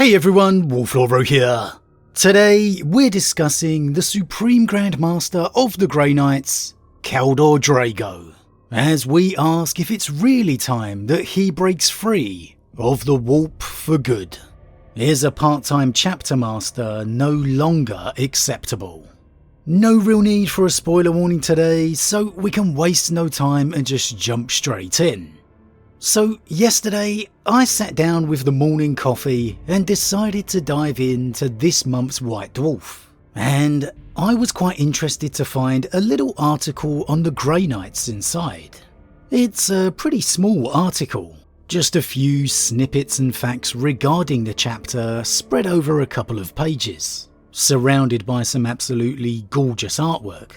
Hey everyone, Wolf Lord Rho here. Today we're discussing the Supreme Grand Master of the Grey Knights, Kaldor Draigo, as we ask if it's really time that he breaks free of the warp for good. Is a part-time chapter master no longer acceptable? No real need for a spoiler warning today, so we can waste no time and just jump straight in. So yesterday, I sat down with the morning coffee and decided to dive into this month's White Dwarf. And I was quite interested to find a little article on the Grey Knights inside. It's a pretty small article, just a few snippets and facts regarding the chapter spread over a couple of pages, surrounded by some absolutely gorgeous artwork.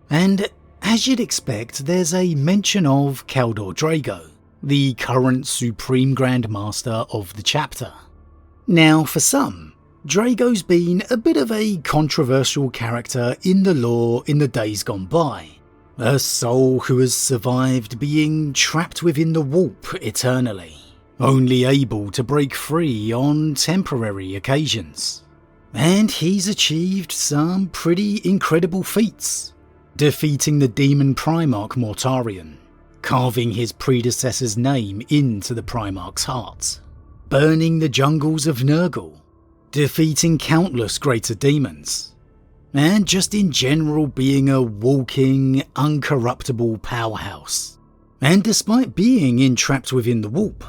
And as you'd expect, there's a mention of Kaldor Draigo, the current Supreme Grand Master of the chapter. Now for some, Draigo's been a bit of a controversial character in the lore in the days gone by. A soul who has survived being trapped within the warp eternally, only able to break free on temporary occasions. And he's achieved some pretty incredible feats, defeating the demon Primarch Mortarion, carving his predecessor's name into the Primarch's heart, burning the jungles of Nurgle, defeating countless greater demons, and just in general being a walking, uncorruptible powerhouse. And despite being entrapped within the warp,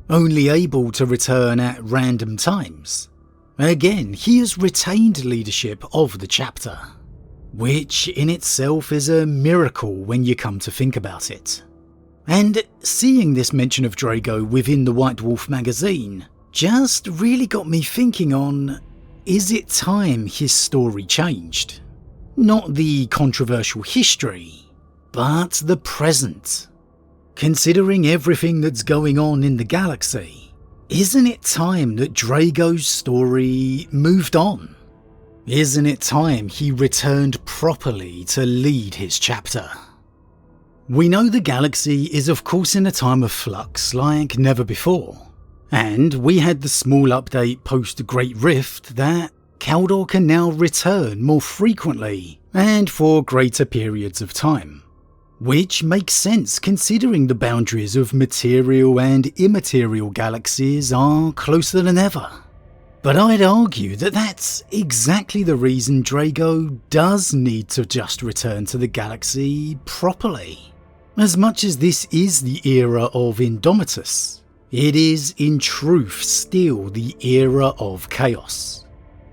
only able to return at random times, again he has retained leadership of the chapter, which in itself is a miracle when you come to think about it. And seeing this mention of Draigo within the White Dwarf magazine just really got me thinking on, is it time his story changed? Not the controversial history, but the present. Considering everything that's going on in the galaxy, isn't it time that Draigo's story moved on? Isn't it time he returned properly to lead his chapter? We know the galaxy is of course in a time of flux like never before, and we had the small update post Great Rift that Kaldor can now return more frequently and for greater periods of time, which makes sense considering the boundaries of material and immaterial galaxies are closer than ever. But I'd argue that that's exactly the reason Draigo does need to just return to the galaxy properly. As much as this is the era of Indomitus, it is in truth still the era of chaos.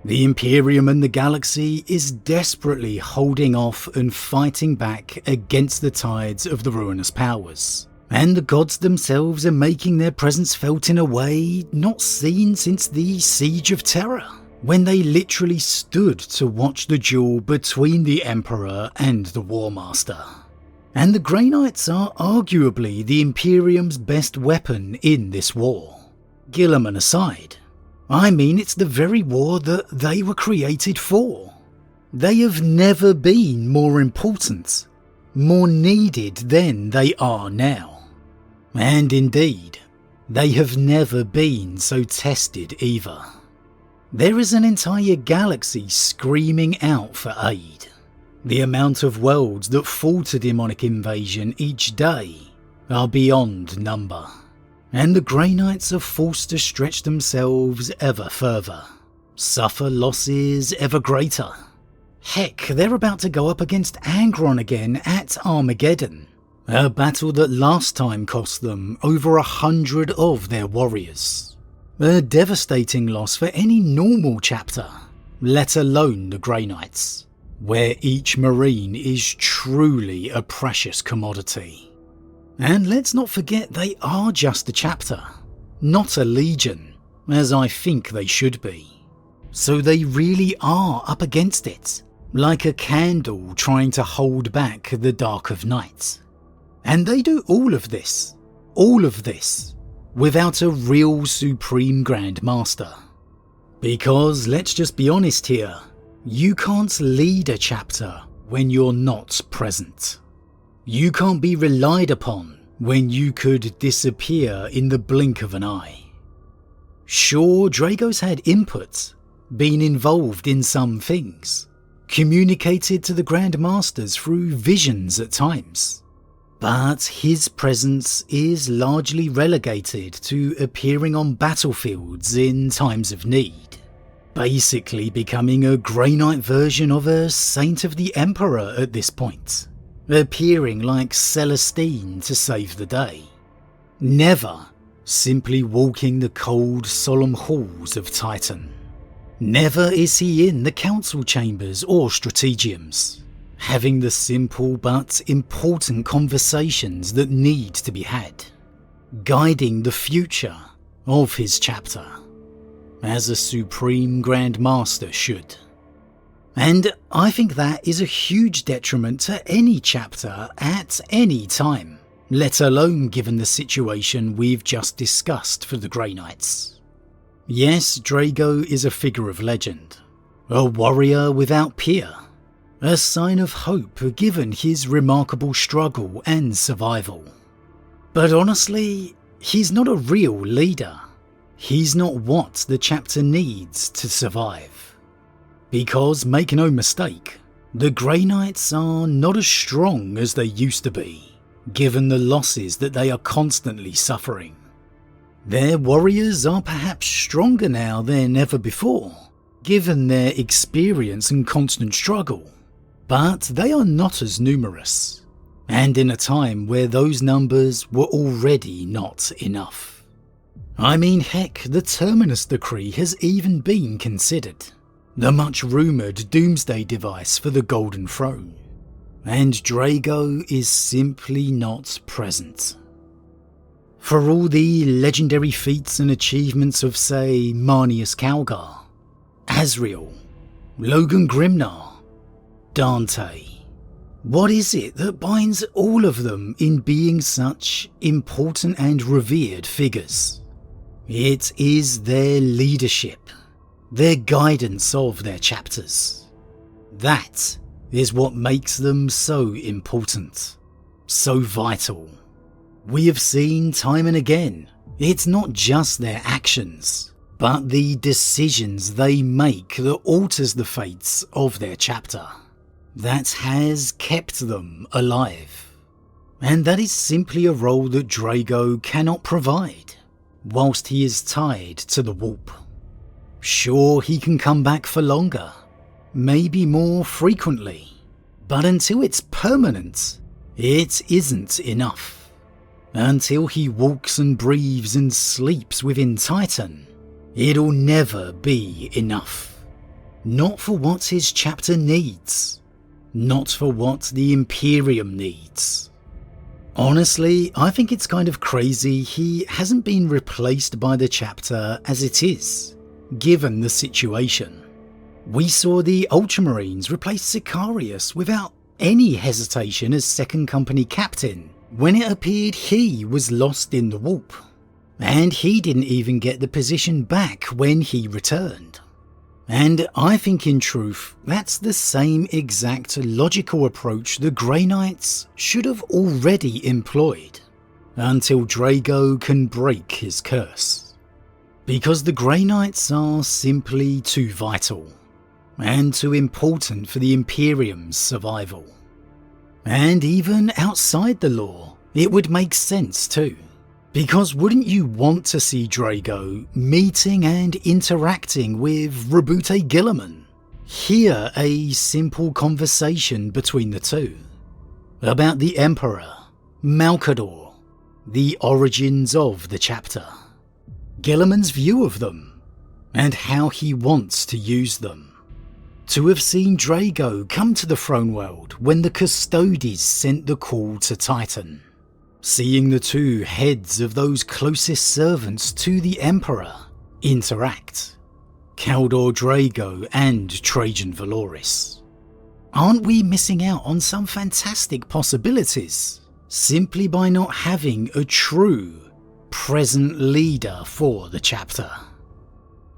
The Imperium and the galaxy is desperately holding off and fighting back against the tides of the ruinous powers, and the gods themselves are making their presence felt in a way not seen since the Siege of Terror, when they literally stood to watch the duel between the Emperor and the War Master. And the Grey Knights are arguably the Imperium's best weapon in this war. Guilliman aside, I mean it's the very war that they were created for. They have never been more important, more needed than they are now. And indeed, they have never been so tested either. There is an entire galaxy screaming out for aid. The amount of worlds that fall to demonic invasion each day are beyond number, and the Grey Knights are forced to stretch themselves ever further, suffer losses ever greater. Heck, they're about to go up against Angron again at Armageddon, a battle that last time cost them over 100 of their warriors. A devastating loss for any normal chapter, let alone the Grey Knights, where each marine is truly a precious commodity. And let's not forget they are just a chapter, not a legion, as I think they should be. So they really are up against it, like a candle trying to hold back the dark of night. And they do all of this, without a real Supreme Grand Master. Because let's just be honest here, you can't lead a chapter when you're not present. You can't be relied upon when you could disappear in the blink of an eye. Sure, Draigo's had input, been involved in some things, communicated to the Grand Masters through visions at times, but his presence is largely relegated to appearing on battlefields in times of need, basically becoming a Grey Knight version of a Saint of the Emperor at this point, appearing like Celestine to save the day. Never simply walking the cold, solemn halls of Titan. Never is he in the council chambers or strategiums, having the simple but important conversations that need to be had, guiding the future of his chapter, as a Supreme Grand Master should. And I think that is a huge detriment to any chapter at any time, let alone given the situation we've just discussed for the Grey Knights. Yes, Draigo is a figure of legend, a warrior without peer, a sign of hope given his remarkable struggle and survival. But honestly, he's not a real leader. He's not what the chapter needs to survive. Because, make no mistake, the Grey Knights are not as strong as they used to be, given the losses that they are constantly suffering. Their warriors are perhaps stronger now than ever before, given their experience and constant struggle, but they are not as numerous, and in a time where those numbers were already not enough. I mean, heck, the Terminus Decree has even been considered, the much rumoured doomsday device for the Golden Throne, and Draigo is simply not present. For all the legendary feats and achievements of, say, Marneus Calgar, Azrael, Logan Grimnar, Dante, what is it that binds all of them in being such important and revered figures? It is their leadership, their guidance of their chapters. That is what makes them so important, so vital. We have seen time and again, it's not just their actions, but the decisions they make that alters the fates of their chapter, that has kept them alive. And that is simply a role that Draigo cannot provide, whilst he is tied to the warp. Sure, he can come back for longer, maybe more frequently, but until it's permanent, it isn't enough. Until he walks and breathes and sleeps within Titan, it'll never be enough. Not for what his chapter needs, not for what the Imperium needs. Honestly, I think it's kind of crazy he hasn't been replaced by the chapter as it is, given the situation. We saw the Ultramarines replace Sicarius without any hesitation as second company captain, when it appeared he was lost in the warp, and he didn't even get the position back when he returned. And I think in truth, that's the same exact logical approach the Grey Knights should have already employed, until Draigo can break his curse. Because the Grey Knights are simply too vital, and too important for the Imperium's survival. And even outside the lore, it would make sense too. Because wouldn't you want to see Draigo meeting and interacting with Rabute Guilliman? Hear a simple conversation between the two, about the Emperor, Malcador, the origins of the chapter, Guilliman's view of them, and how he wants to use them. To have seen Draigo come to the throne world when the Custodes sent the call to Titan. Seeing the two heads of those closest servants to the Emperor interact. Kaldor Draigo and Trajan Valoris. Aren't we missing out on some fantastic possibilities, simply by not having a true, present leader for the chapter?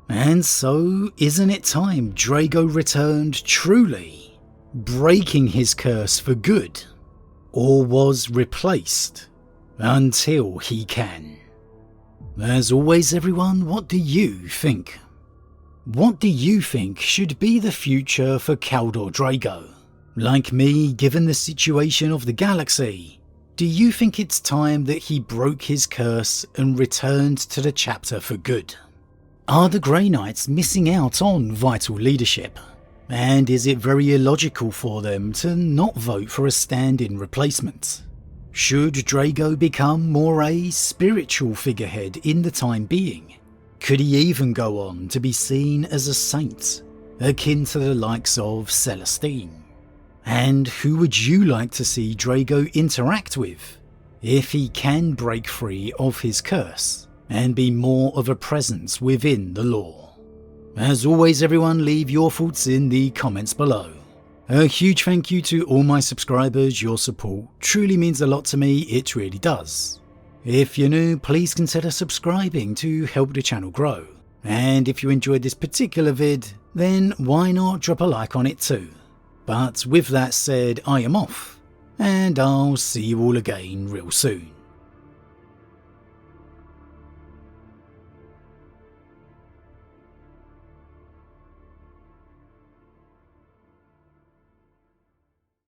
And so, isn't it time Draigo returned truly, breaking his curse for good, or was replaced until he can? As always everyone, what do you think? What do you think should be the future for Kaldor Draigo? Like me, given the situation of the galaxy, do you think it's time that he broke his curse and returned to the chapter for good? Are the Grey Knights missing out on vital leadership? And is it very illogical for them to not vote for a stand-in replacement? Should Draigo become more a spiritual figurehead in the time being? Could he even go on to be seen as a saint, akin to the likes of Celestine? And who would you like to see Draigo interact with, if he can break free of his curse and be more of a presence within the lore? As always everyone, leave your thoughts in the comments below. A huge thank you to all my subscribers, your support truly means a lot to me, it really does. If you're new, please consider subscribing to help the channel grow. And if you enjoyed this particular vid, then why not drop a like on it too. But with that said, I am off, and I'll see you all again real soon.